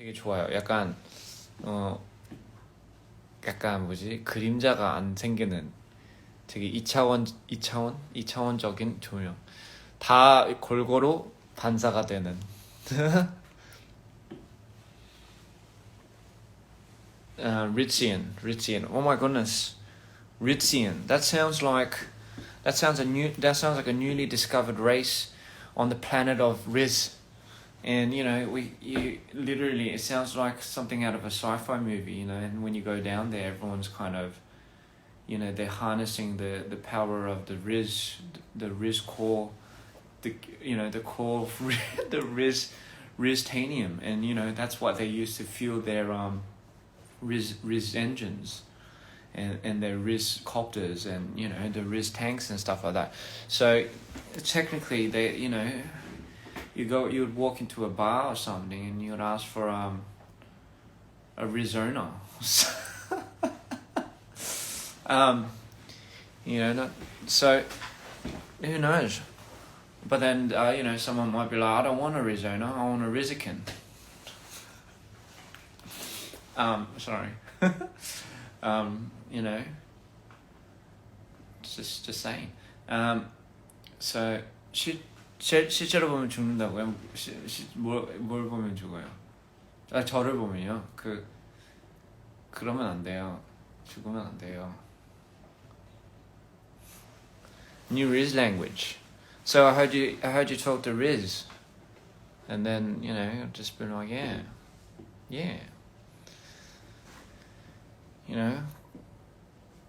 되게 좋아요. 약간 약간 뭐지 그림자가 안 생기는 되게 이차원적인 조명. 다 골고루 반사가 되는. Ritzian. Oh my goodness, Ritzian. That sounds like a newly discovered race on the planet of Riz. And literally, it sounds like something out of a sci-fi movie, and when you go down there, everyone's kind of, they're harnessing the power of the Riz core, the core of the Riztanium, and that's what they use to fuel their Riz engines and their Riz copters and the Riz tanks and stuff like that. So technically they you'd walk into a bar or something and you'd ask for a Rizona. So who knows? But then someone might be like, I don't want a Rizona, I want a Rizican. Sorry. just saying. So 실제로 보면 죽는다고요? 뭘 보면 죽어요? 저를 보면요. 그러면 안 돼요. 죽으면 안 돼요. New Riz language. So I heard you talk to Riz, and then just been like yeah.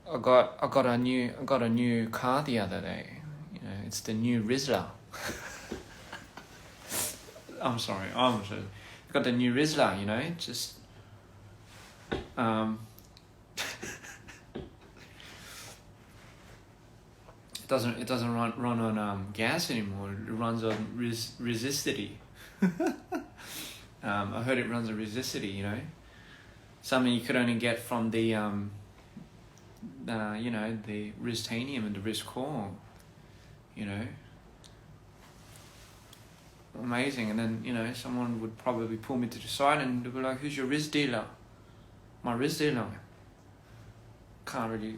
I got a new car the other day. It's the new Rizla. I'm sorry. I got the new Rizla. Just it doesn't run on gas anymore. It runs on resistivity. I heard it runs on resistivity. Something you could only get from the the Riztanium and the Riz core. Amazing. And then someone would probably pull me to the side and they'd be like, who's your Riz dealer? My Riz dealer. Can't really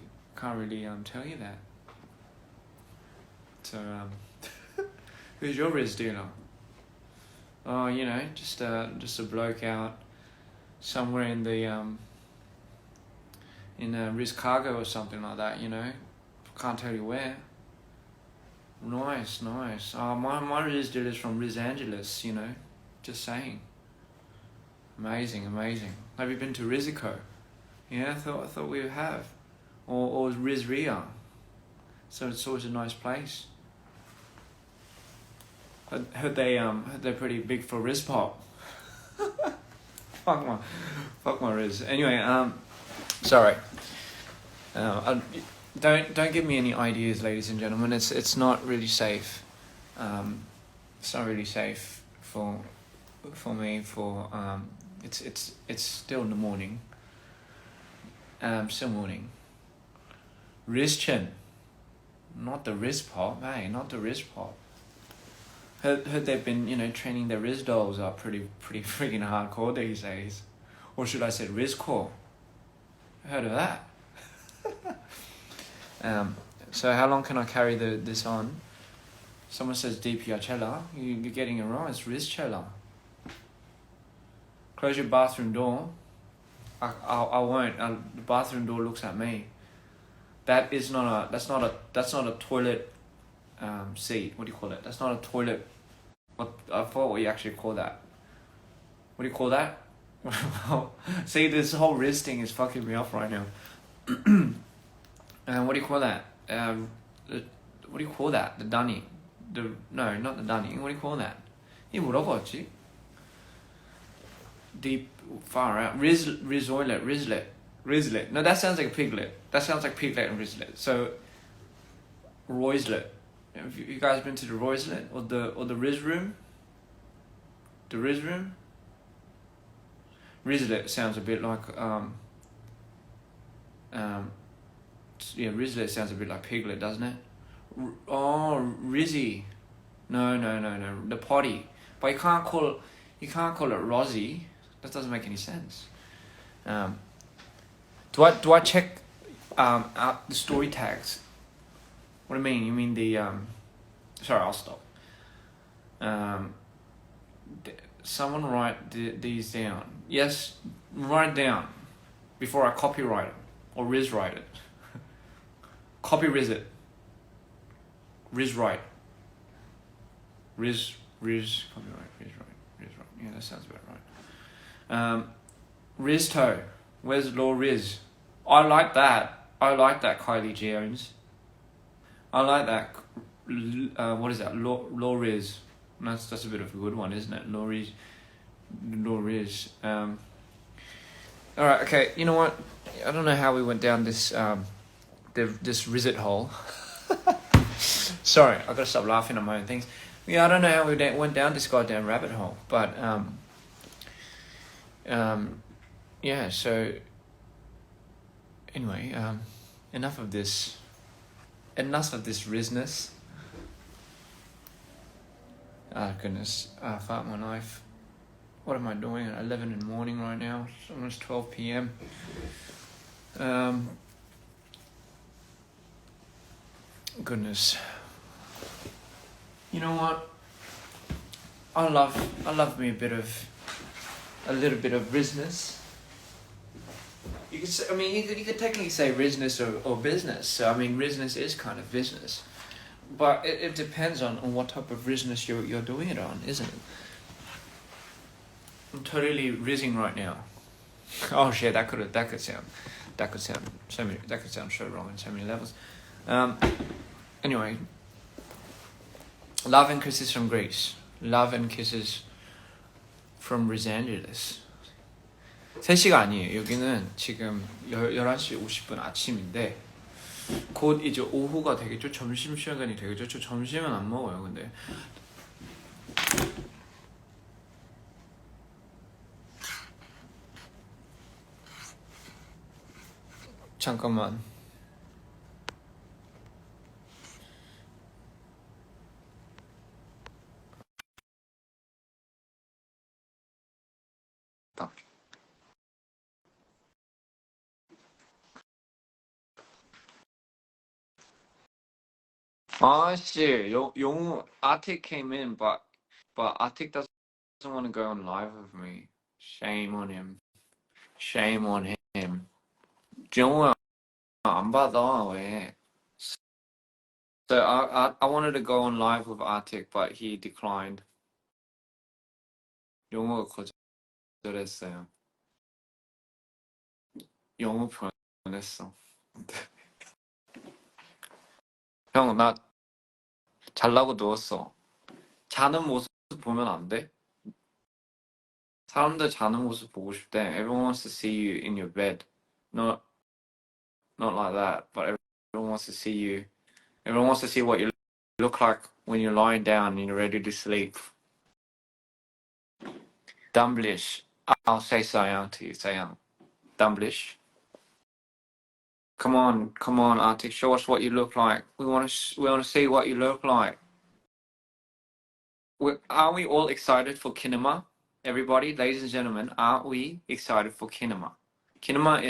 tell you that. So who's your Riz dealer? Oh, just a bloke out somewhere in the in Riz Cargo or something like that. Can't tell you where. Nice. My Riz dealer is from Riz Angeles. Just saying. Amazing. Have you been to Rizico? Yeah, I thought we would have, or Riz Ria. So it's always a nice place. Heard they're pretty big for Riz pop. Fuck my Riz. Anyway, sorry. Don't give me any ideas, ladies and gentlemen. It's not really safe. It's not really safe for me. It's still in the morning. Still morning. Rizchen, not the Riz pop. Hey, not the Riz pop. Heard they've been training their Riz dolls up pretty freaking hardcore these days, or should I say Rizcore? Heard of that? So how long can I carry this on? Someone says DPR Cella. You're getting it wrong. It's Riz Cella. Close your bathroom door. I won't. The bathroom door looks at me. That's not a toilet seat. What do you call it? That's not a toilet. I forgot what you actually call that. What do you call that? See, this whole Riz thing is fucking me off right now. What do you call that? What do you call that? The dunny. No, not the dunny. What do you call that? 이게 뭐라고 하지? Deep, far out. Rizlet. No, that sounds like a piglet. That sounds like piglet and Rizlet. So, Roislet. Have you guys been to the Roislet or the Riz room? The Riz room. Rizlet sounds a bit like Rizlet sounds a bit like piglet, doesn't it? Rizzy. No. The potty. But you can't call it Rozzy. That doesn't make any sense. Do I check out the story tags? What do you mean? You mean the sorry, I'll stop. Someone write these down. Yes, write it down before I copyright it or Riz write it. Copy Riz it. Riz write. Riz copyright. Riz write. Yeah, that sounds about right. Riz toe. Where's Law Riz? I like that. Kylie Jones. I like that. What is that? Law Riz. That's a bit of a good one, isn't it? Law Riz. All right. Okay. You know what? I don't know how we went down this this Rizit hole. Sorry, I gotta stop laughing at my own things. Yeah, I don't know how we went down this goddamn rabbit hole, but yeah. So anyway, enough of this Rizness. Ah, goodness. Fuck my life. What am I doing at 11 in the morning right now? It's almost 12 p.m. Goodness. You know what? I love me a little bit of Rizness. You could say, you could technically say Rizness or business. So I mean, Rizness is kind of business, but it depends on what type of Rizness you're doing it on, isn't it? I'm totally rizzing right now. Oh shit, that could sound so wrong in so many levels. Anyway, love and kisses from Greece. Love and kisses from Los Angeles. 3시가 아니에요. 여기는 지금 11시 50분 아침인데 곧 이제 오후가 되겠죠. 점심시간이 되겠죠. 저 점심은 안 먹어요. 근데 잠깐만. 아씨, 용우 Atik came in, but Atik doesn't want to go on live with me. Shame on him. Shame on him. 용우야 안 받아 왜? So I wanted to go on live with Atik, but he declined. 용우가 거절했어요. 용우 변했어. 형, 나 잘라고 누웠어. 자는 모습 보면 안 돼? 사람들 자는 모습 보고 싶대. Everyone wants to see you in your bed. Not like that, but everyone wants to see you. Everyone wants to see what you look like when you're lying down and you're ready to sleep. Dumblish. I'll say Sayang to you, Sayang. Dumblish. Come on, Arctic. Show us what you look like. We want to see what you look like. Are we all excited for Kinema? Everybody, ladies and gentlemen, are we excited for Kinema? Kinema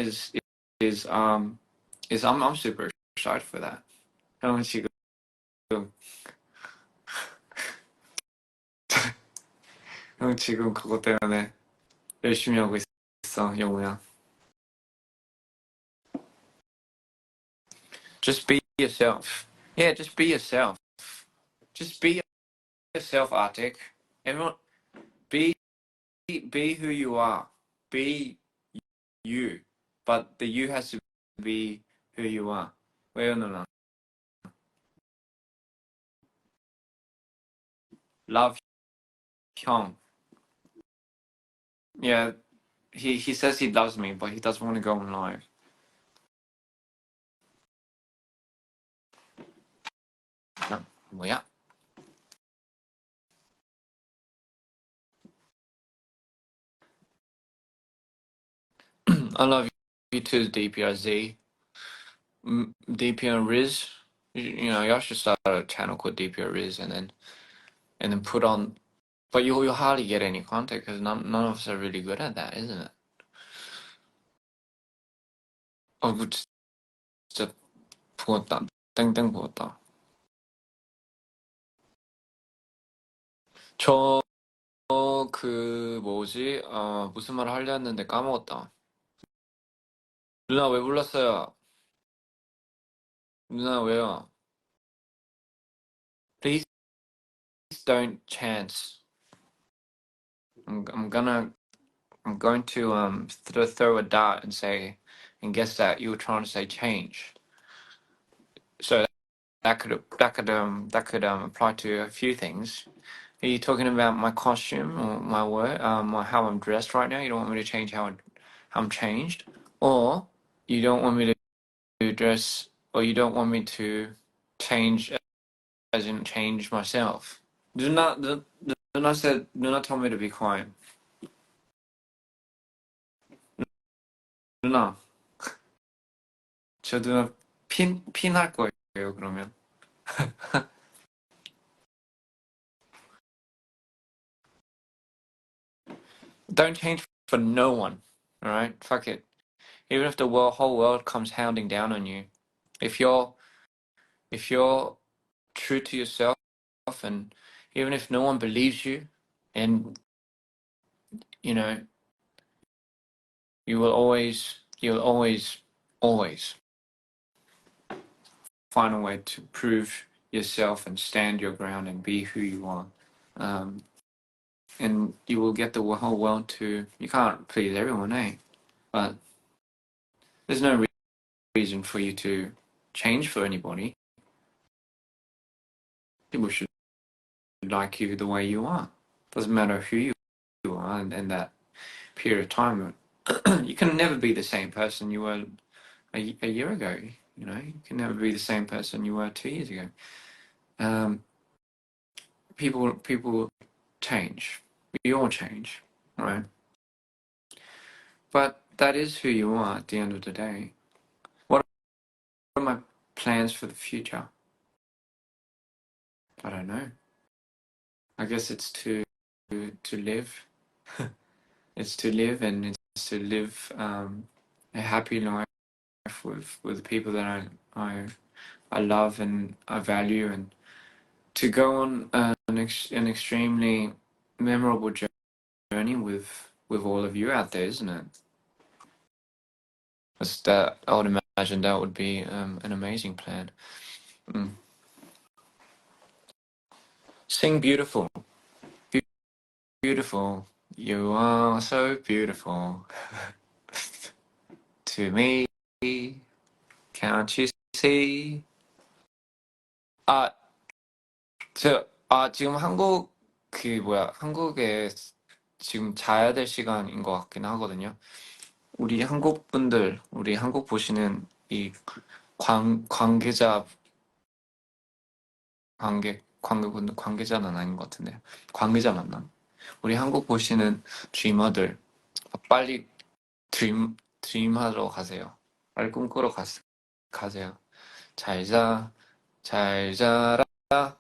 is I'm super excited for that. 형 지금 형 지금 그것 때문에 열심히 하고 있어, 영우야. Just be yourself. Yeah, just be yourself. Just be yourself, Arctic. Everyone, be who you are. Be you. But the you has to be who you are. 왜요, 누나? Love 형. Yeah, he says he loves me, but he doesn't want to go on live. 뭐야? I love you too, DPR Z. DPR Riz. You know, y'all should start a channel called DPR Riz and then put on But you hardly get any contact because none of us are really good at that, isn't it? 그 진짜 부었다. 땡땡 부었다. 저 그 뭐지? 무슨 말을 하려 했는데 까먹었다. 누나 왜 불렀어요? 누나 왜요? Please don't chance. I'm going to throw a dart and say and guess that you were trying to say change. So that could apply to a few things. Are you talking about my costume or my work, how I'm dressed right now? You don't want me to change how I'm changed, or you don't want me to dress, or you don't want me to change as in change myself. Do not tell me to be quiet. 누나, 저 누나 핀할 거예요, 그러면. Don't change for no one, alright? Fuck it. Even if the whole world comes hounding down on you, if you're true to yourself, and even if no one believes you, and you know, you'll always find a way to prove yourself and stand your ground and be who you are. Um, and you will get the whole world to. You can't please everyone, eh? But there's no reason for you to change for anybody. People should like you the way you are. Doesn't matter who you are, and that period of time, you can never be the same person you were a year ago. You know, you can never be the same person you were 2 years ago. People change. We all change, right? But that is who you are at the end of the day. What are my plans for the future? I don't know. I guess it's to live. It's to live, and it's to live a happy life with the people that I love and I value, and to go on an extremely memorable journey with all of you out there, isn't it? I would imagine that would be an amazing plan. Mm. Sing beautiful, beautiful. You are so beautiful to me. Can't you see? 아, 지금 한국에 지금 자야 될 시간인 것 같긴 하거든요. 우리 한국 분들, 우리 한국 보시는 이 관계자, 관계분들, 관계자는 아닌 것 같은데. 관계자 맞나? 우리 한국 보시는 드리머들, 빨리 드림하러 가세요. 빨리 꿈꾸러 가세요. 잘 자, 잘 자라가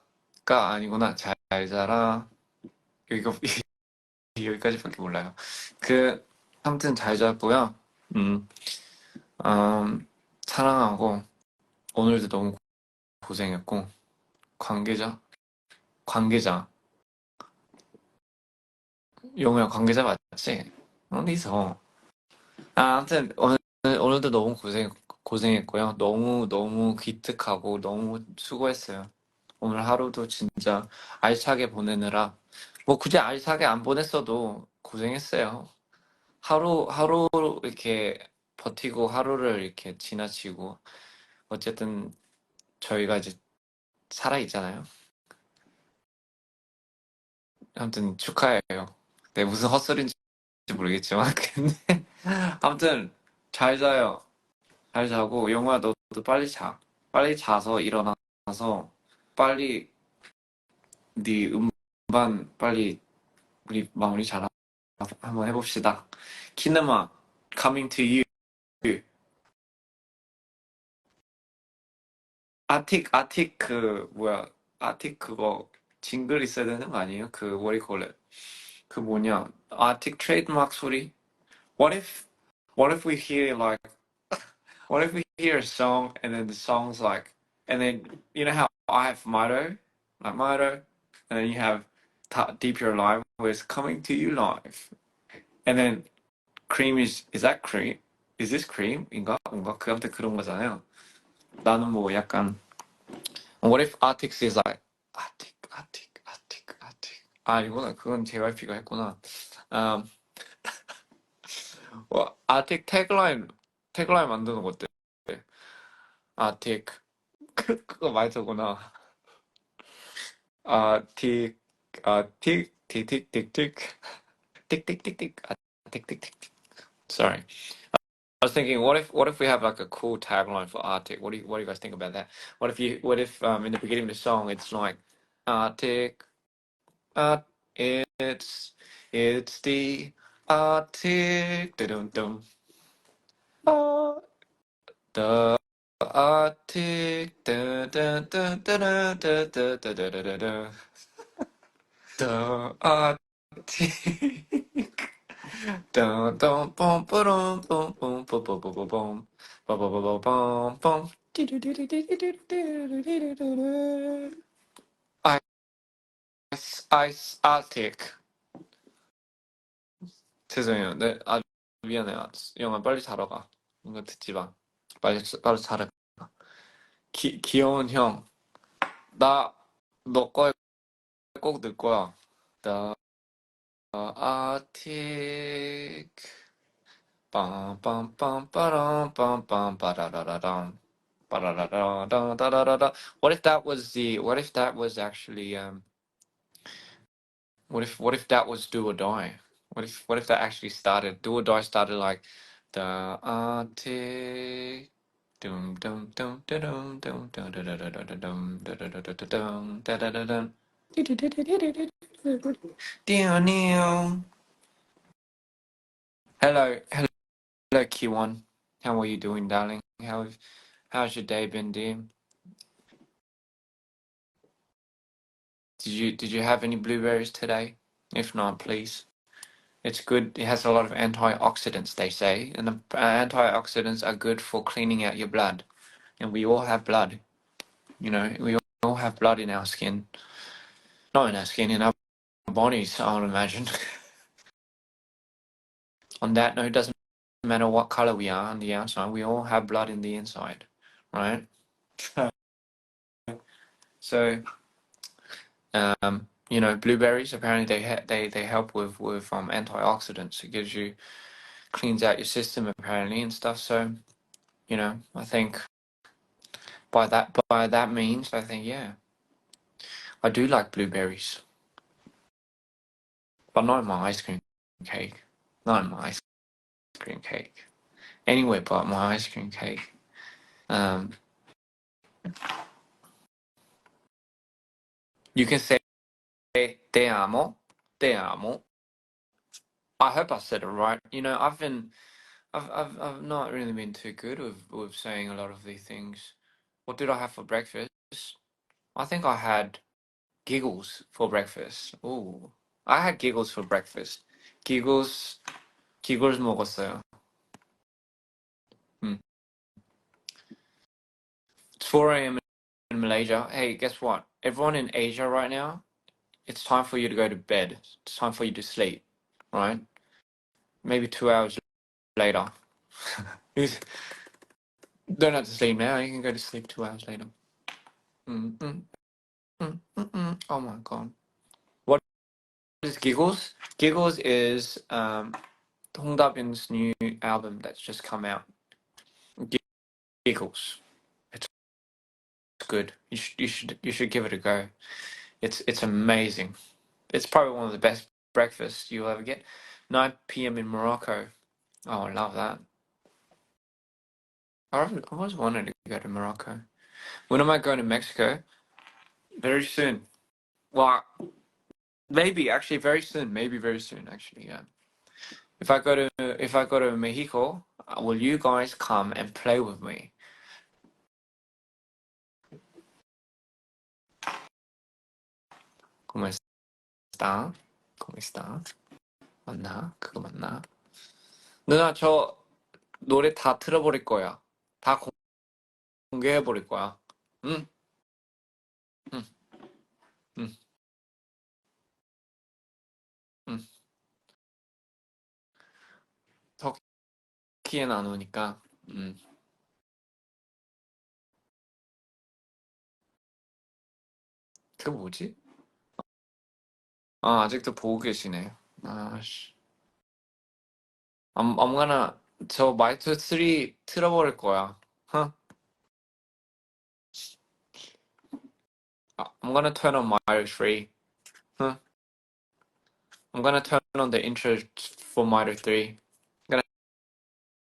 아니구나. 잘 자라. 이거 여기까지밖에 몰라요. 아무튼 잘 잤고요. 음, 사랑하고 오늘도 너무 고생했고 관계자 용우야 관계자 맞지? 어디서? 아무튼 오늘도 너무 고생했고요. 너무 기특하고 너무 수고했어요. 오늘 하루도 진짜 알차게 보내느라 뭐 굳이 알차게 안 보냈어도 고생했어요. 하루 이렇게 버티고 하루를 이렇게 지나치고 어쨌든 저희가 이제 살아 있잖아요. 아무튼 축하해요. 네, 무슨 헛소리인지 모르겠지만 근데 아무튼 잘 자요. 잘 자고 영화 너도 빨리 자. 빨리 자서 일어나서 빨리 네 음반 빨리 우리 마무리 잘 한번 해봅시다. 키네마 coming to you. 아틱 그 뭐야 아틱 그거 징글 있어야 되는 거 아니에요? 그 what do you call it? 그 뭐냐? 아틱 트레이드마크 소리? What if we hear like what if we hear a song and then the song's like and then you know how I have Mito, like Mito, and then you have DPR Live where it's coming to you live, and then Cream is that Cream? Is this Cream인가? 뭔가 그 아무튼 그런 거잖아요. 나는 뭐 약간 What if Artix is like Arctic. 아 이거는 그건 JYP가 했구나. 음, 아틱 태그라인 만드는 거 어때? 아틱 그거 말이구나. 아틱 아틱 틱틱틱틱 틱틱틱틱 틱틱틱틱. Sorry. I was thinking, what if we have like a cool tagline for Arctic? What do you guys think about that? What if in the beginning of the song it's like Arctic, uh, it's the Arctic, dum dum, the Arctic, da da da da da da da da da da da, the Arctic. Dun, dun, bum, ba-dum, bum, bum, bum, bum, bum, bum, bum. Bum, bum, bum, bum, bum. Ice Arctic. 죄송해요. 네, 미안해요. 영아 빨리 자러 가. 이거 듣지 마. 빨리 자러 가. 귀여운 형. 너 거에 꼭 넣을 거야. The Arctic. 빰빰빰빠람 빠라라라라라라라. What if that was actually what if that was Do or Die? What if that actually started Do or Die started like the Arctic dum dum dum dum dum dum dum dum dum dum. Hello Kiwon. How are you doing, darling? How's your day been, dear? Did you have any blueberries today? If not, please. It's good. It has a lot of antioxidants, they say, and the antioxidants are good for cleaning out your blood. And we all have blood. You know, we all have blood in our skin. Not in our skin, in our bodies, I would imagine. On that note, it doesn't matter what color we are on the outside, we all have blood in the inside, right? So, you know, blueberries apparently they help with antioxidants. It gives you cleans out your system apparently and stuff. So, you know, I think by that means, I think yeah, I do like blueberries, but not in my ice cream cake. Not in my ice cream cake. Anywhere but my ice cream cake. Um, you can say te amo, te amo. I hope I said it right. You know, I've not really been too good with saying a lot of these things. What did I have for breakfast? I think I had giggles for breakfast. Ooh, I had giggles for breakfast. giggles 먹었어요. Hmm. It's 4 a.m. in Malaysia. Hey, guess what? Everyone in Asia right now, it's time for you to go to bed. It's time for you to sleep, right? Maybe 2 hours later. You don't have to sleep now. You can go to sleep 2 hours later. Mm, mm, Oh my god. What is Giggles? Giggles is Hong Dabin's new album that's just come out. Giggles. It's good. You should give it a go. It's amazing. It's probably one of the best breakfasts you'll ever get. 9 p.m. in Morocco. Oh, I love that. I always wanted to go to Morocco. When am I going to Mexico? Very soon. Well, maybe actually very soon. Maybe very soon. Actually, yeah. If I go to Mexico, will you guys come and play with me? Como está? Como está? 맞나? 그거 맞나? 누나 저 노래 다 틀어버릴 거야. 다 공개해버릴 거야. 응? 응, 응, 응. 터키엔 안 오니까. 응. 그 뭐지? 아, 아직도 보고 계시네. 아씨. I'm gonna 저 마이트 3 틀어버릴 거야. Huh? I'm gonna turn on Mario 3. Huh? I'm gonna turn on the intro for Mario 3. I'm gonna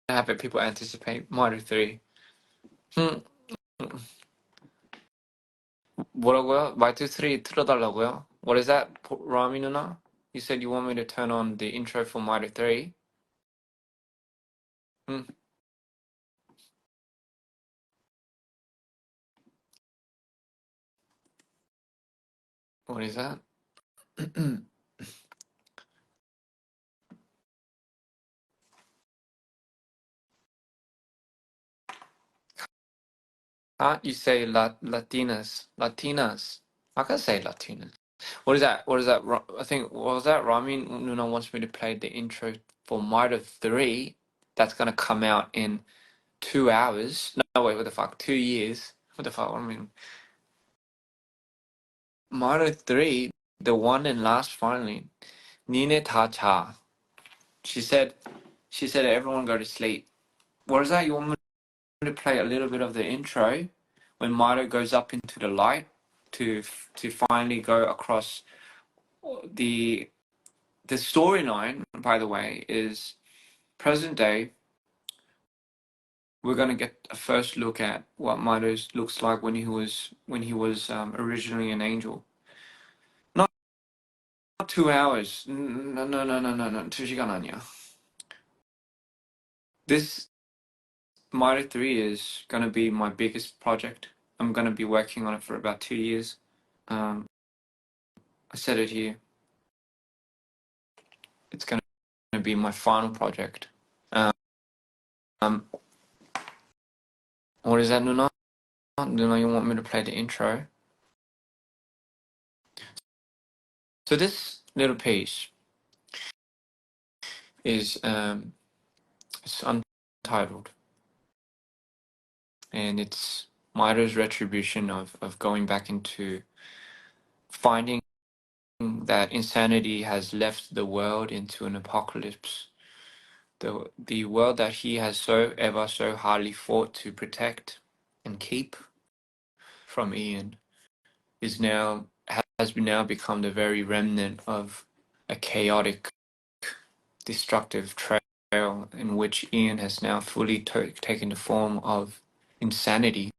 have it people anticipate Mario 3. 음, 뭐라고요? 마이트 3 틀어달라고요? What is that, Rami 누나? You said you want me to turn on the intro for Mario 3? 음, what is that? You say Latinas. Latinas. I can say Latinas. What is that? What is that? I think, what was that? Rami Nuna wants me to play the intro for Mario 3. That's gonna come out in 2 hours. No, wait, what the fuck? 2 years. What the fuck? I mean, Mario 3, the one and last finally. Nine ta cha. She said, everyone go to sleep. What is that? You want me to play a little bit of the intro when Mario goes up into the light to finally go across the storyline. By the way, is present day. We're gonna get a first look at what Mario looks like when he was originally an angel. Not 2 hours. No, no, no, no, no, no. 2시간 아니야. This Mario 3 is gonna be my biggest project. I'm gonna be working on it for about 2 years. Um, I said it here. It's gonna be my final project. Um, what is that, Nuna? Nuna, you want me to play the intro? So this little piece is it's untitled, and it's Maido's retribution of going back into finding that insanity has left the world into an apocalypse. The world that he has so hardly fought to protect and keep from Ian is now has now become the very remnant of a chaotic, destructive trail in which Ian has now fully taken the form of insanity.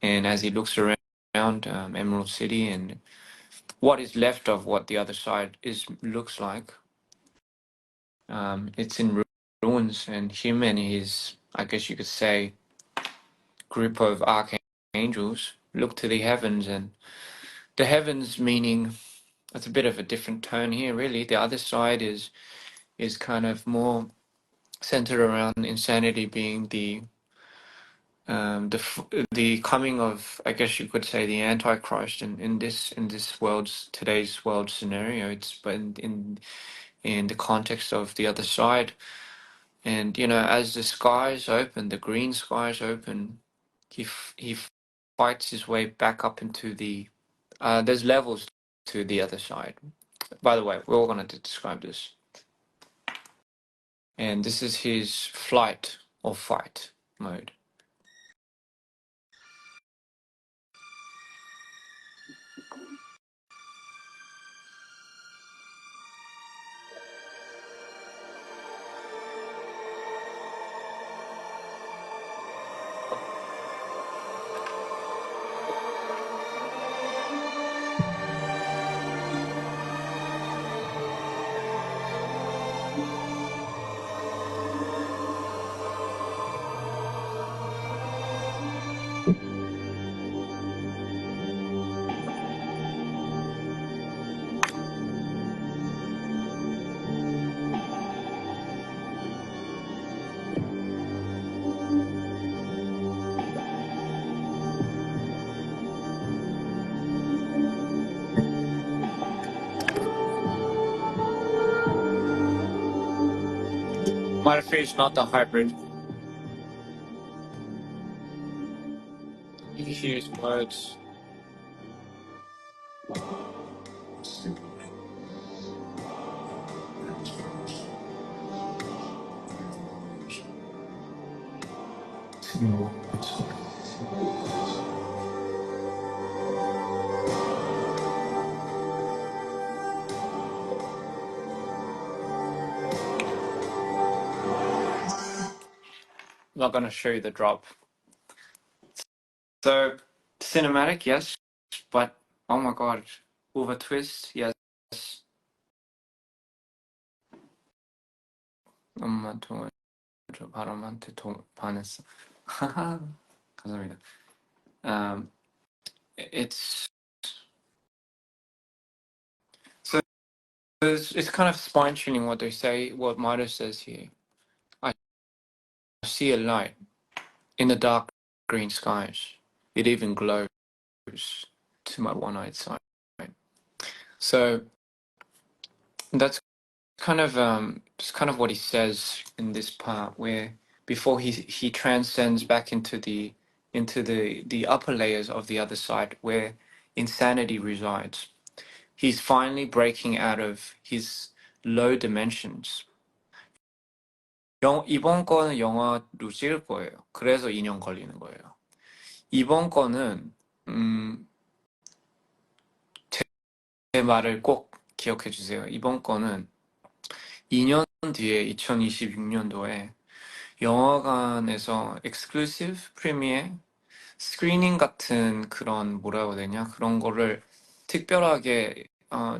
And as he looks around Emerald City and what is left of what the other side looks like, it's in ruins, and him and his, I guess you could say, group of archangels look to the heavens, and the heavens meaning it's a bit of a different tone here, really. The other side is kind of more centered around insanity being the coming of, I guess you could say, the Antichrist in this world's today's world scenario. It's but in the context of the other side, and as the skies open, the green skies open, he fights his way back up into the. There's levels to the other side. By the way, we're all going to describe this, and this is his flight or fight mode. Mitre 3 is not the hybrid. You use words. I'm not going to show you the drop. So, cinematic, yes, but oh my god, over twist, yes. 엄마한테 바람한테 반했어. 감사합니다. It's so it's kind of spine tuning what they say, what Midas says here. I see a light in the dark green skies. It even glows to my one-eyed sight. So that's kind of it's kind of what he says in this part, where before he transcends back into the upper layers of the other side where insanity resides. He's finally breaking out of his low dimensions. 이번 거는 영화로 찍을 거예요. 그래서 2년 걸리는 거예요. 이번 거는 제 말을 꼭 기억해 주세요. 이번 거는 2년 뒤에 2026년도에 영화관에서 exclusive 프리미어 스크리닝 같은 그런 뭐라고 해야 되냐 그런 거를 특별하게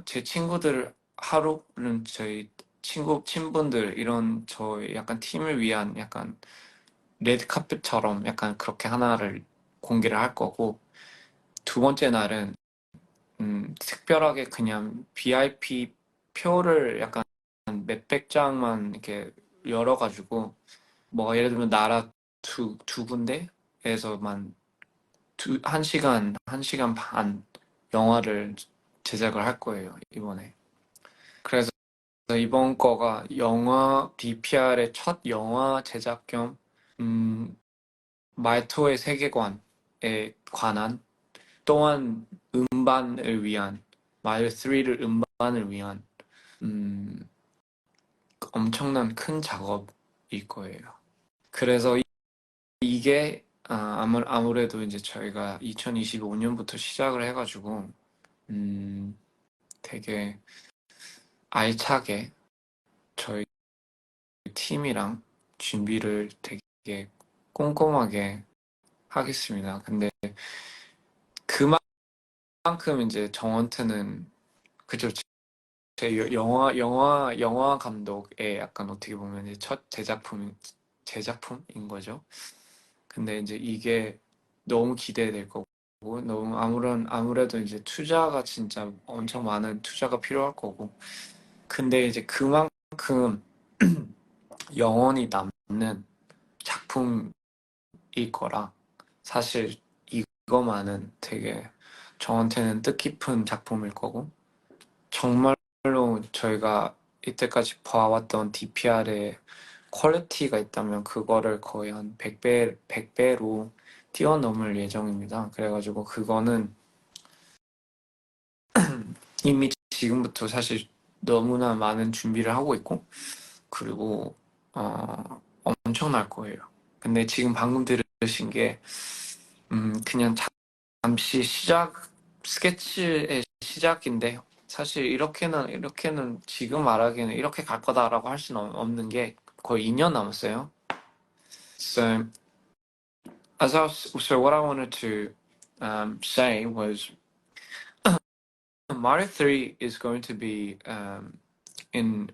제 친구들 하루는 저희 친분들 이런 저희 약간 팀을 위한 약간 레드카펫처럼 약간 그렇게 하나를 공개를 할 거고, 두 번째 날은 특별하게 그냥 VIP 표를 약간 몇백 장만 이렇게 열어가지고 뭐 예를 들면 나라 두 군데에서만 한 시간 반 영화를 제작을 할 거예요, 이번에. 그래서 이번 거가 영화 DPR의 첫 영화 제작 겸 말토의 세계관에 관한, 또한 음반을 위한, 마일 3를 음반을 위한 엄청난 큰 작업일 거예요. 그래서 이게 아무래도 이제 저희가 2025년부터 시작을 해가지고 되게 알차게 저희 팀이랑 준비를 되게 꼼꼼하게 하겠습니다. 근데 그만큼 이제 정원트는 그죠, 제 영화 감독의 약간 어떻게 보면 이제 첫 제작품인 거죠. 근데 이제 이게 너무 기대될 거고, 너무 아무래도 이제 투자가 진짜 엄청 많은 투자가 필요할 거고, 근데 이제 그만큼 영원히 남는 작품일 거라, 사실 이거만은 되게 저한테는 뜻깊은 작품일 거고, 정말로 저희가 이때까지 봐왔던 DPR의 퀄리티가 있다면 그거를 거의 한 100배로 뛰어넘을 예정입니다. 그래가지고 그거는 이미 지금부터 사실 너무나 많은 준비를 하고 있고, 그리고 엄청날 거예요. 근데 지금 방금 들으신 게 그냥 잠시 스케치의 시작인데, 사실 이렇게는 지금 말하기에는 이렇게 갈 거다라고 할 수는 없는 게 거의 2년 남았어요. So what I wanted to say was Mario 3 is going to be in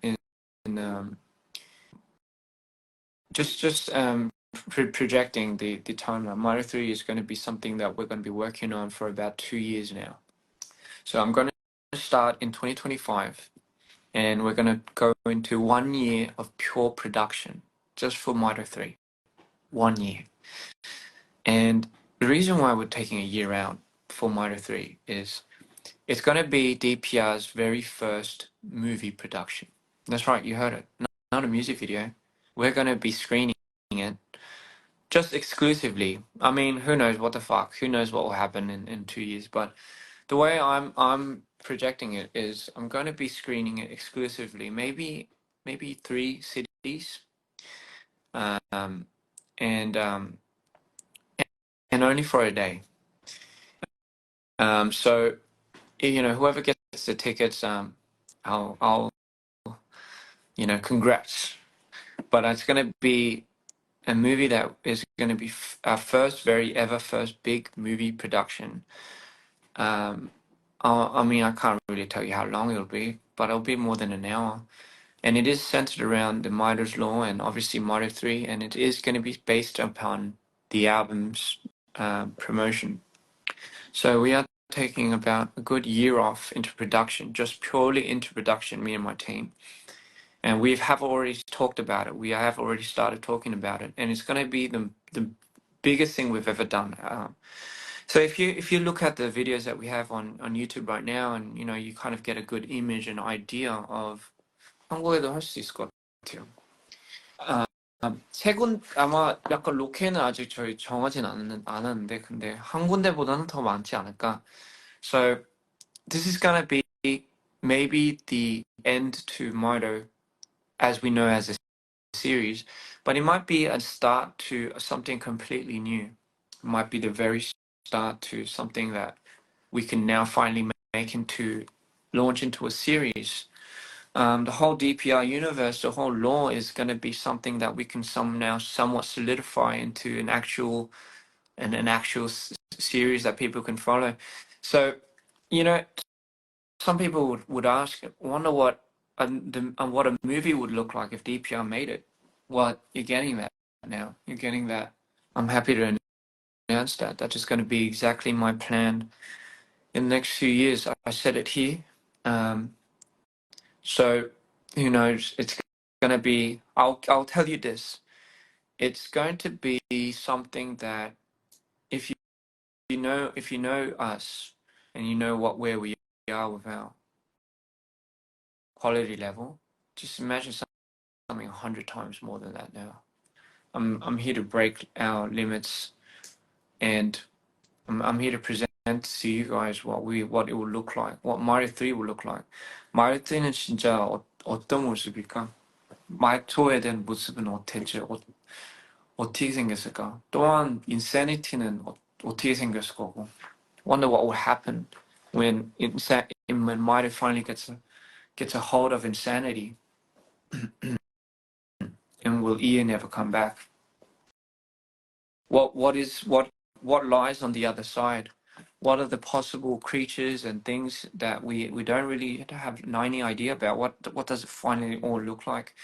just projecting the timeline. Mario 3 is going to be something that we're going to be working on for about 2 years now. So I'm going to start in 2025, and we're going to go into 1 year of pure production just for Mario 3. 1 year. And the reason why we're taking a year out for Mario 3 is it's going to be DPR's very first movie production. That's right, you heard it. Not a music video, we're gonna be screening it just exclusively. I mean, who knows what the fuck? Who knows what will happen in 2 years? But the way I'm projecting it is I'm going to be screening it exclusively. Maybe 3 cities, um, and um, and only for a day. So whoever gets the tickets, I'll congrats. But it's going to be a movie that is going to be our first big movie production. I mean, I can't really tell you how long it'll be, but it'll be more than an hour. And it is centered around the Midas Law and obviously Mido 3, and it is going to be based upon the album's promotion. So we are taking about a good year off into production, just purely into production, me and my team. And we have already talked about it. We have already started talking about it, and it's going to be the biggest thing we've ever done. So if you look at the videos that we have on YouTube right now, and you kind of get a good image and idea of 한국에도 할 수 있을 것 같아요. 세 아마 약간 로케는 아직 저희 정하진 않았는데 근데 한 군데보다는 더 많지 않을까. So this is gonna be maybe the end to Mido as we know as a series, but it might be a start to something completely new. It might be the very start to something that we can now finally make into launch into a series. The whole DPR universe, the whole law is going to be something that we can somewhat solidify into an actual series that people can follow. So, some people would ask, wonder what what a movie would look like if DPR made it. Well, you're getting that now. You're getting that. I'm happy to announce that. That is going to be exactly my plan in the next few years. I said it here. So who knows? It's going to be. I'll tell you this. It's going to be something that if you know us and you know where we are with our quality level, just imagine something 100 times more than that now. I'm here to break our limits, and I'm here to present to you guys what it will look like, what Mario 3 will look like. Mario 3는 진짜 어떤 모습일까? 마이토에 대한 모습은 대체 어떻게 생겼을까? 또한 인사니티는 어떻게 생겼을 거고. Wonder what will happen when Mario finally gets a hold of insanity, and will Ian ever come back? What lies on the other side? What are the possible creatures and things that we don't really have any idea about? What does it finally all look like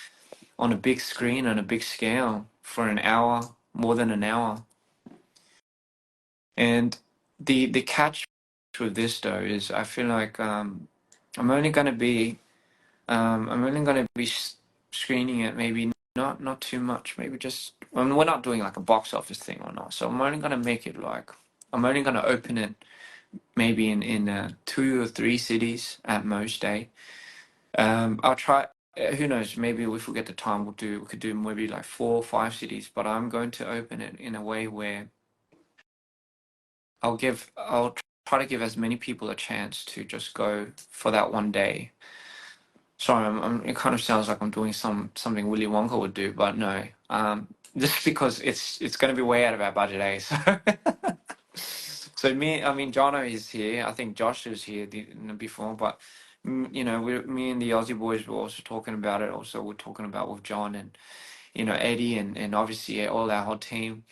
on a big screen, on a big scale, for an hour, more than an hour? And the catch with this though is I feel like I'm only gonna be screening it, maybe not too much, maybe just, I mean, we're not doing like a box office thing or not, so I'm only gonna make it like, I'm only gonna open it maybe in 2 or 3 cities at most. I'll try. Who knows? Maybe if we get the time, we could do maybe like 4 or 5 cities. But I'm going to open it in a way where I'll try to give as many people a chance to just go for that one day. Sorry, it kind of sounds like I'm doing something Willy Wonka would do, but no. Just because it's going to be way out of our budget, So. So Jono is here. I think Josh was here before, but me and the Aussie boys were also talking about it. Also, we're talking about with John and Eddie and obviously all our whole team.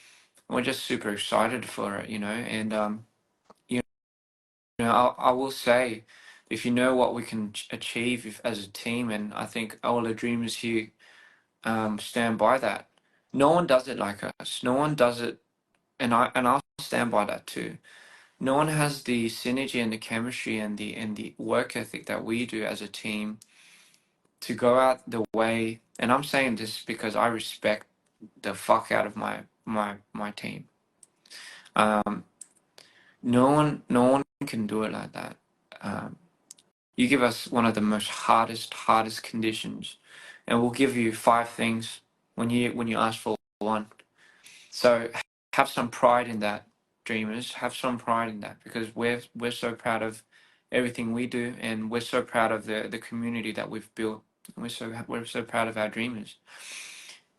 We're just super excited for it, And you I will say, if you know what we can achieve as a team, and I think all the dreamers here stand by that. No one does it like us. No one does it, and I'll stand by that too. No one has the synergy and the chemistry and the work ethic that we do as a team to go out the way. And I'm saying this because I respect the fuck out of my team. No one can do it like that. You give us one of the most hardest conditions, and we'll give you 5 things, when you ask for one. So have some pride in that, dreamers. Have some pride in that, because we're so proud of everything we do, and we're so proud of the community that we've built. We're so proud of our dreamers.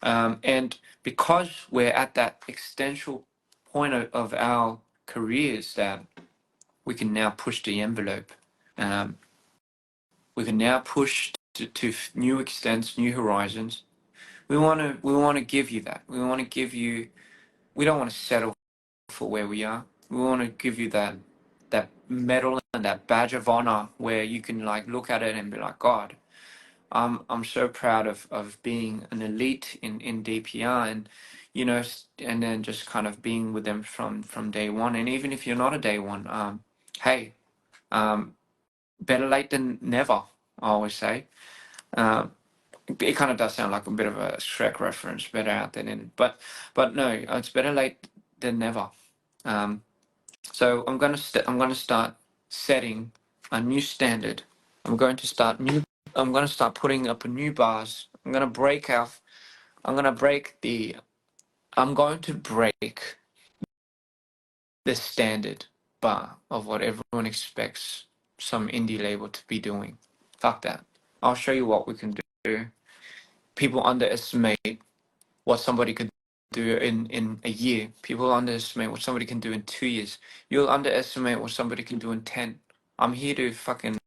And because we're at that existential point of our careers, that we can now push the envelope. Um, we can now push to new extents, new horizons. We want to give you that. We want to give you. We don't want to settle for where we are. We want to give you that medal and that badge of honor, where you can like look at it and be like, God, I'm so proud of being an elite in DPR, and and then just kind of being with them from day one. And even if you're not a day one, hey, um, better late than never, I always say. Um, it kind of does sound like a bit of a Shrek reference, better out than in, but no, it's better late than never. Um, so I'm gonna start setting a new standard. I'm going to start new. I'm going to start putting up a new bars. I'm going to break the. I'm going to break the standard bar of what everyone expects some indie label to be doing. Fuck that. I'll show you what we can do. People underestimate what somebody could do in a year. People underestimate what somebody can do in 2 years. You'll underestimate what somebody can do in 10. I'm here to fucking,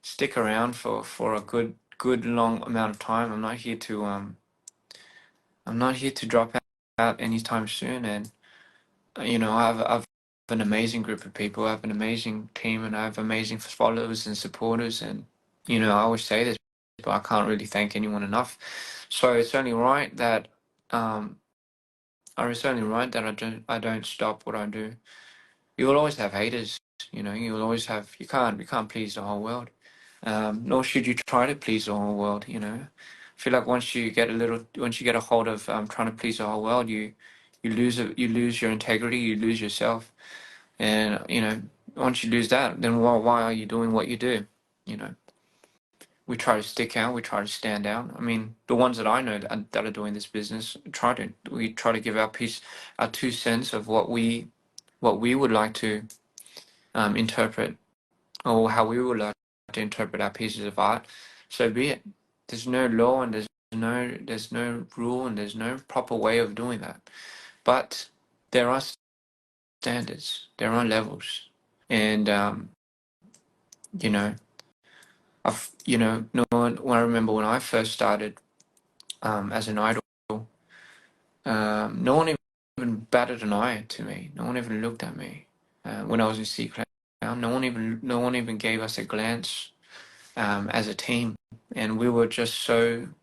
stick around for a good long amount of time. I'm not here to drop out anytime soon. And I've an amazing group of people. I have an amazing team, and I have amazing followers and supporters. And I always say this, but I can't really thank anyone enough. So it's only right that um, it's only right that I don't stop what I do. You will always have haters. You will always have. You can't please the whole world. Nor should you try to please the whole world. I feel like once you get a hold of trying to please the whole world, you lose your integrity, you lose yourself, and once you lose that, then why are you doing what you do? You know, we try to stick out, we try to stand out. I mean, the ones that I know that are doing this business we try to give our 2 cents of what we would like to interpret, or how we would like to interpret our pieces of art. So be it. There's no law, and there's no rule, and there's no proper way of doing that. But there are standards, there are levels, and you know, no one. When I remember when I first started as an idol, no one even batted an eye to me. No one even looked at me when I was in C Clown. No one even gave us a glance as a team, and we were just um,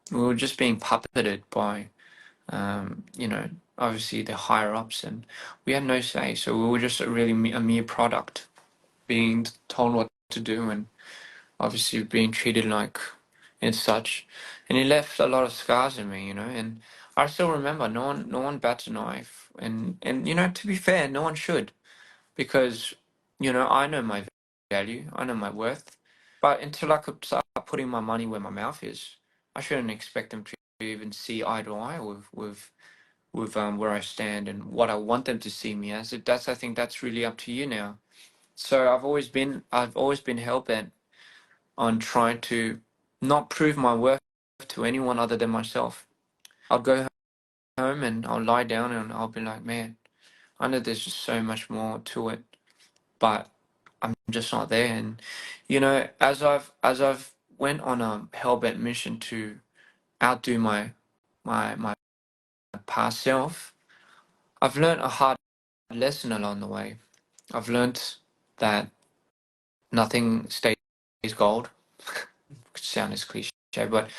being puppeted by obviously the higher ups, and we had no say. So we were just a mere product, being told what to do, and obviously being treated like and such. And it left a lot of scars in me, and I still remember no one bats an eye, and to be fair, no one should, because I know my value, I know my worth, but until I could start putting my money where my mouth is, I shouldn't expect them to even see eye to eye with where I stand and what I want them to see me as. I think that's really up to you now. So I've always been hell bent on trying to not prove my worth to anyone other than myself. I'll go home and I'll lie down and I'll be like, man, I know there's just so much more to it, but I'm just not there. And as I've went on a hellbent mission to outdo my past self, I've learned a hard lesson along the way. I've learned that nothing stays gold. Could sound as cliche, but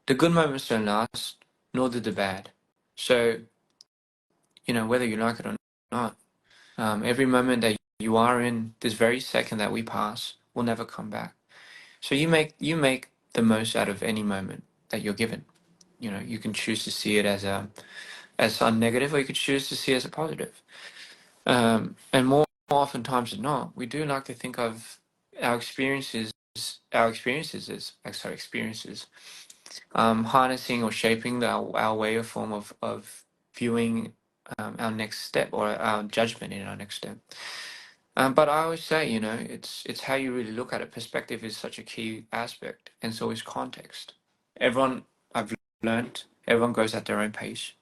the good moments don't last, nor do the bad. So whether you like it or not, every moment that you are in this very second that we pass will never come back. So you make the most out of any moment that you're given. You can choose to see it as a negative, or you could choose to see it as a positive. And more often times than not, we do like to think of our experiences our experiences, harnessing or shaping our way or form of viewing our next step or our judgment in our next step. But I always say, it's how you really look at it. Perspective is such a key aspect, and so is context. Everyone, I've learned, everyone goes at their own pace,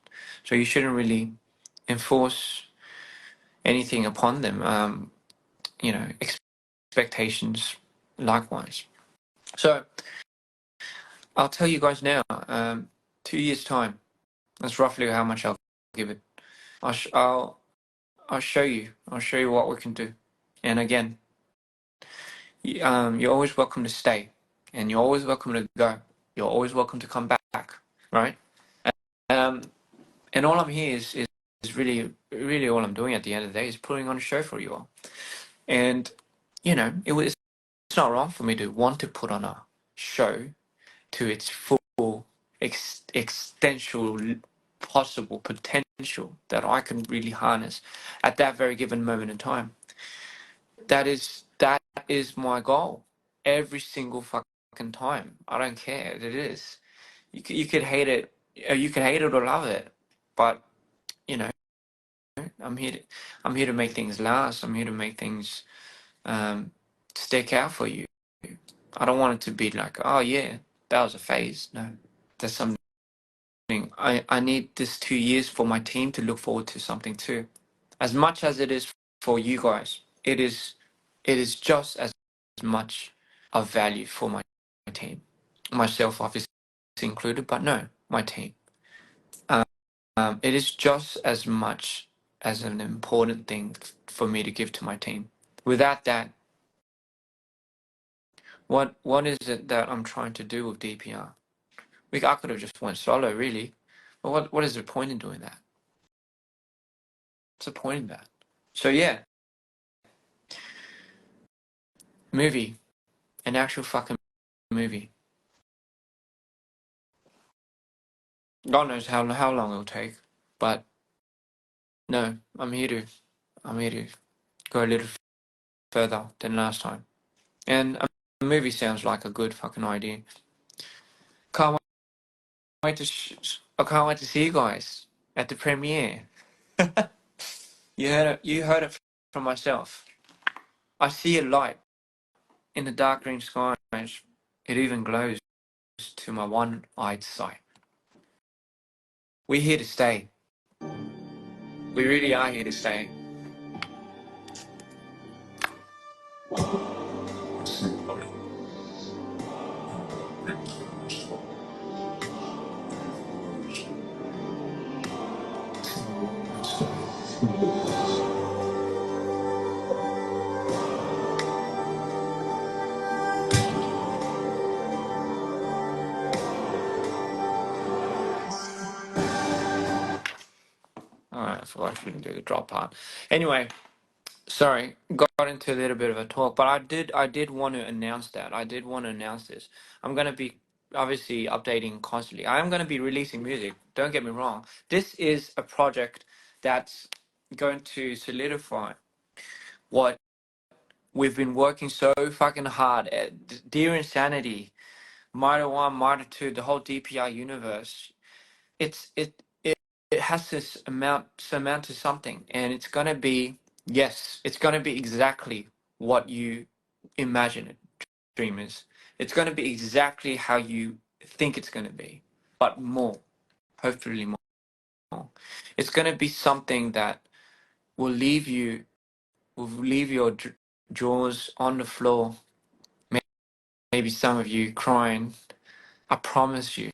so you shouldn't really enforce anything upon them. Expectations likewise. So I'll tell you guys now. 2 years time. That's roughly how much I'll give it. I'll show you. I'll show you what we can do. And again, you're always welcome to stay, and you're always welcome to go. You're always welcome to come back, right? Um, and all I'm here is really, really all I'm doing at the end of the day is putting on a show for you all. And it's not wrong for me to want to put on a show to its full extensional possible potential that I can really harness at that very given moment in time. That is my goal every single fucking time. I don't care. It is. You could hate it. You could hate it or love it, but you know, I'm here to make things last. I'm here to make things stick out for you. I don't want it to be like, oh yeah, that was a phase. No, there's something. I need this 2 years for my team to look forward to something too, as much as it is for you guys. It is just as much of value for my team, myself obviously included, but no, my team. It is just as much as an important thing for me to give to my team. Without that, what is it that I'm trying to do with DPR? I could have just went solo, really, but what is the point in doing that? What's the point in that? So yeah, movie, an actual fucking movie. God knows how long it'll take, but no, I'm here to go a little further than last time. And a movie sounds like a good fucking idea. Can't I can't wait to see you guys at the premiere. You heard it from myself. I see a light in the dark green skies. It even glows to my one-eyed sight. We're here to stay. We really are here to stay. Alright, I forgot I shouldn't do the drop part. Anyway, sorry, got into a little bit of a talk, but I did want to announce that. I did want to announce this. I'm gonna be obviously updating constantly. I am gonna be releasing music. Don't get me wrong. This is a project that's going to solidify what we've been working so fucking hard at. Dear Insanity, Mitre 1, Mitre 2, the whole DPI universe. It has to amount to something, and it's gonna be, yes, it's gonna be exactly what you imagine it, dreamers. It's gonna be exactly how you think it's gonna be, but more, hopefully more. It's gonna be something that will leave your jaws on the floor. Maybe some of you crying. I promise you,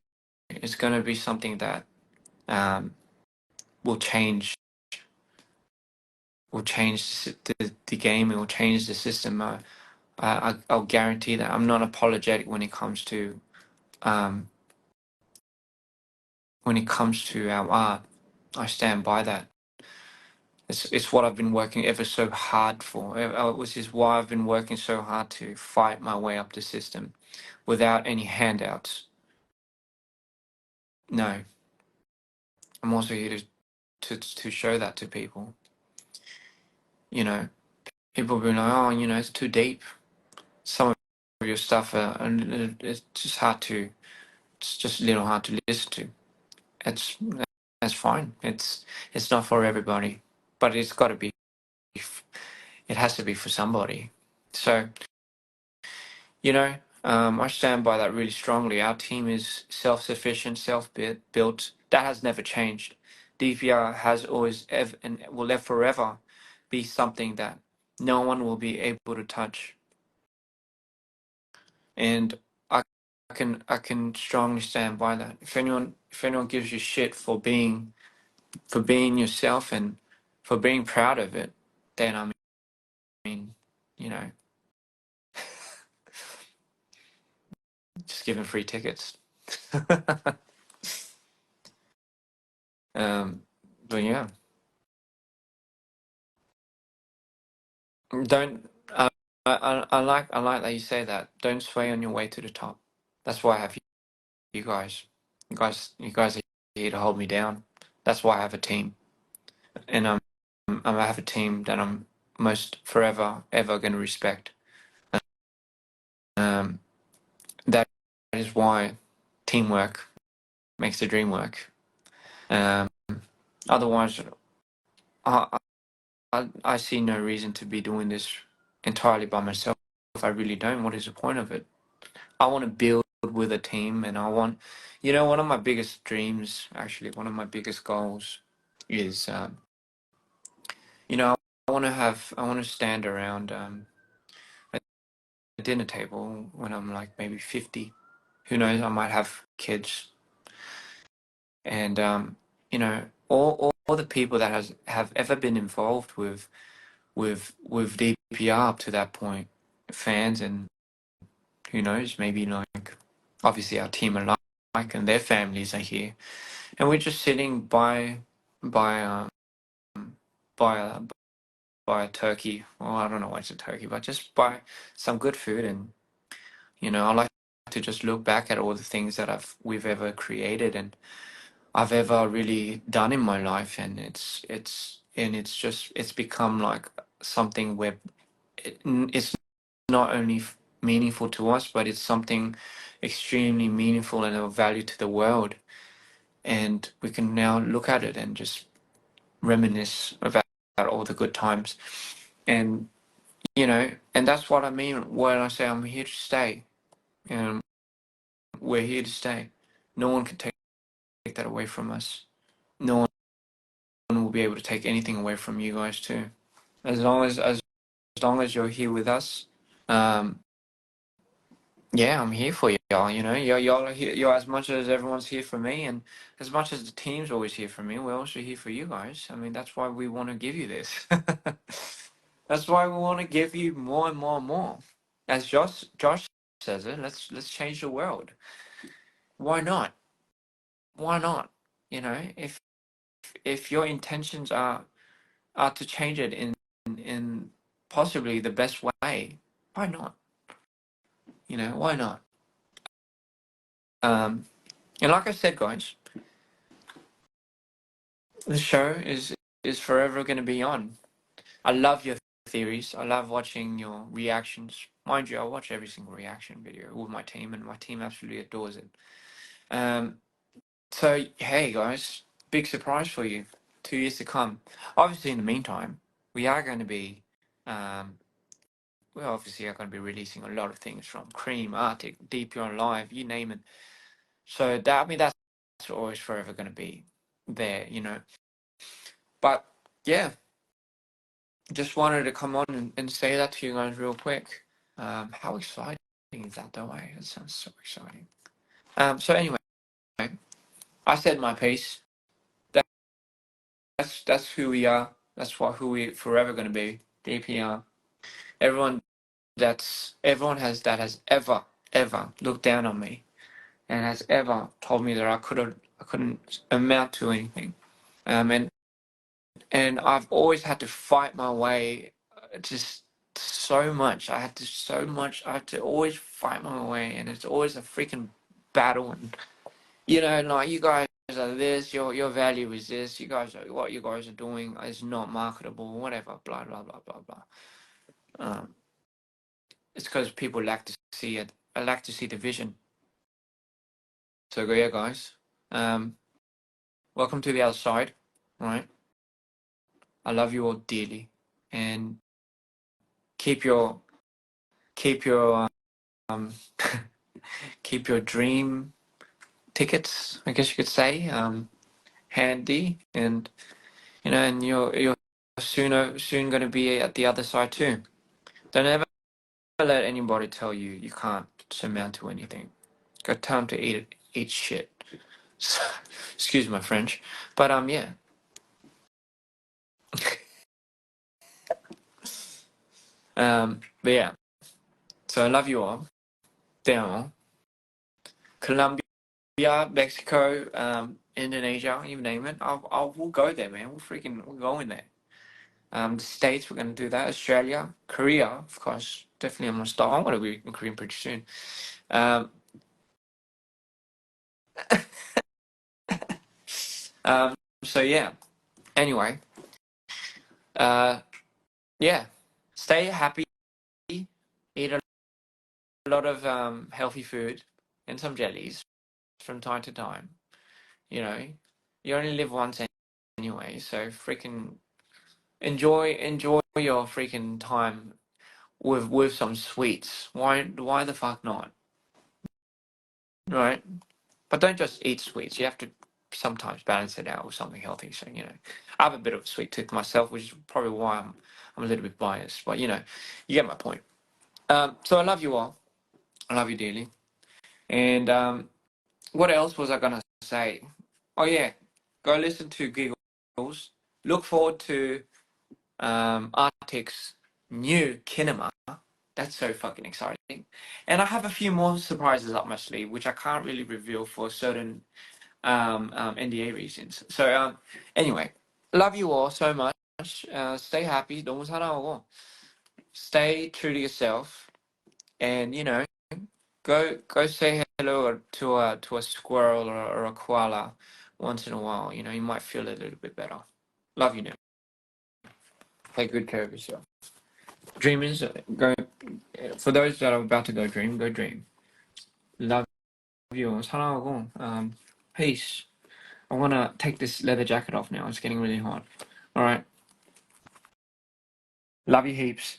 it's gonna be something that um, will change the game. It will change the system. I'll guarantee that. I'm not apologetic when it comes to um, our art. I stand by that. It's what I've been working ever so hard for. Which is why I've been working so hard to fight my way up the system without any handouts. No, I'm also here to show that to people. People will be like, oh, it's too deep. Some of your stuff, and it's just hard to, it's just a little hard to listen to. It's that's fine. It's not for everybody, but it's got to be. It has to be for somebody. So you know, I stand by that really strongly. Our team is self-sufficient, self-built. That has never changed. DPR has always and will forever be something that no one will be able to touch. And I, I can strongly stand by that. If anyone gives you shit for being yourself and for being proud of it, then I mean, you know, just give them free tickets. um, but yeah, don't. I like that you say that. Don't sway on your way to the top. That's why I have you guys. You guys are here to hold me down. That's why I have a team, and I have a team that I'm most forever ever going to respect. Um, that is why teamwork makes the dream work. Um, otherwise, I, I see no reason to be doing this entirely by myself. I really don't. What is the point of it? I want to build with a team, and I want, one of my biggest dreams, actually, one of my biggest goals is, I want to stand around a dinner table when I'm like maybe 50. Who knows? I might have kids, and all the people that have ever been involved with DPR up to that point, fans, and who knows, maybe like obviously our team alike and their families are here, and we're just sitting by by a, by a turkey. Well, I don't know why it's a turkey, but just by some good food, and I like to just look back at all the things that we've ever created and I've ever really done in my life, and it's become like something where it's not only meaningful to us, but it's something extremely meaningful and of value to the world. And we can now look at it and just reminisce about all the good times. And and that's what I mean when I say I'm here to stay. And we're here to stay. No one can take that away from us. No one will be able to take anything away from you guys too. As long as you're here with us, um, yeah, I'm here for y'all. Y'all are here. Y'all, as much as everyone's here for me, and as much as the team's always here for me, we're also here for you guys. I mean, that's why we want to give you this. That's why we want to give you more and more and more. As Josh says it, let's change the world. Why not? Why not? If your intentions are to change it in possibly the best way, why not? Why not? Um, and like I said, guys, the show is forever going to be on. I love your theories. I love watching your reactions. Mind you, I watch every single reaction video with my team, and my team absolutely adores it. Um, so hey, guys, big surprise for you. 2 years to come. Obviously, in the meantime, we are going to be, we obviously are going to be releasing a lot of things from Cream, Arctic, DPR Live, you name it. So that, I mean, that's always forever going to be there. But yeah, just wanted to come on and say that to you guys real quick. How exciting is that, though? Eh? That sounds so exciting. So anyway, I said my piece. That's who we are. That's who we forever going to be. DPR. Everyone that has ever looked down on me and has ever told me that I couldn't amount to anything. And I've always had to fight my way, just so much. I had to always fight my way, and it's always a freaking battle. And like, you guys are this, your value is this. What you guys are doing is not marketable, whatever. Blah blah blah blah blah. Um, it's because people lack to see it. I lack to see the vision. So yeah, guys. Welcome to the other side. All right. I love you all dearly, and keep your keep your keep your dream tickets, I guess you could say, handy, and and you're soon going to be at the other side too. Don't ever let anybody tell you you can't surmount to anything. Got time to eat shit. Excuse my French, but yeah. But yeah. So I love you all. Down Colombia, Mexico, Indonesia, you name it. We'll go there, man. We're going there. The States, we're gonna do that. Australia, Korea, of course. Definitely, I'm gonna start. I'm gonna be in Korea pretty soon. Um, so yeah. Anyway, uh, yeah. Stay happy. Eat a lot of healthy food and some jellies from time to time. You know, you only live once anyway, so freaking enjoy your freaking time with some sweets. Why the fuck not? Right? But don't just eat sweets. You have to sometimes balance it out with something healthy. So I have a bit of a sweet tooth myself, which is probably why I'm a little bit biased. But you get my point. So I love you all. I love you dearly. And what else was I gonna say? Oh yeah, go listen to Giggles. Look forward to Arctic's new kinema. That's so fucking exciting. And I have a few more surprises up my sleeve, which I can't really reveal for certain NDA reasons. So anyway, love you all so much. Stay happy. 너무 사랑하고. Stay true to yourself, and go say hello to a squirrel or a koala once in a while. You might feel a little bit better. Love you now. Take good care of yourself. Dreamers, go. For those that are about to go dream, go dream. Love you. 사랑하고. Peace. I wanna take this leather jacket off now. It's getting really hot. All right. Love you heaps.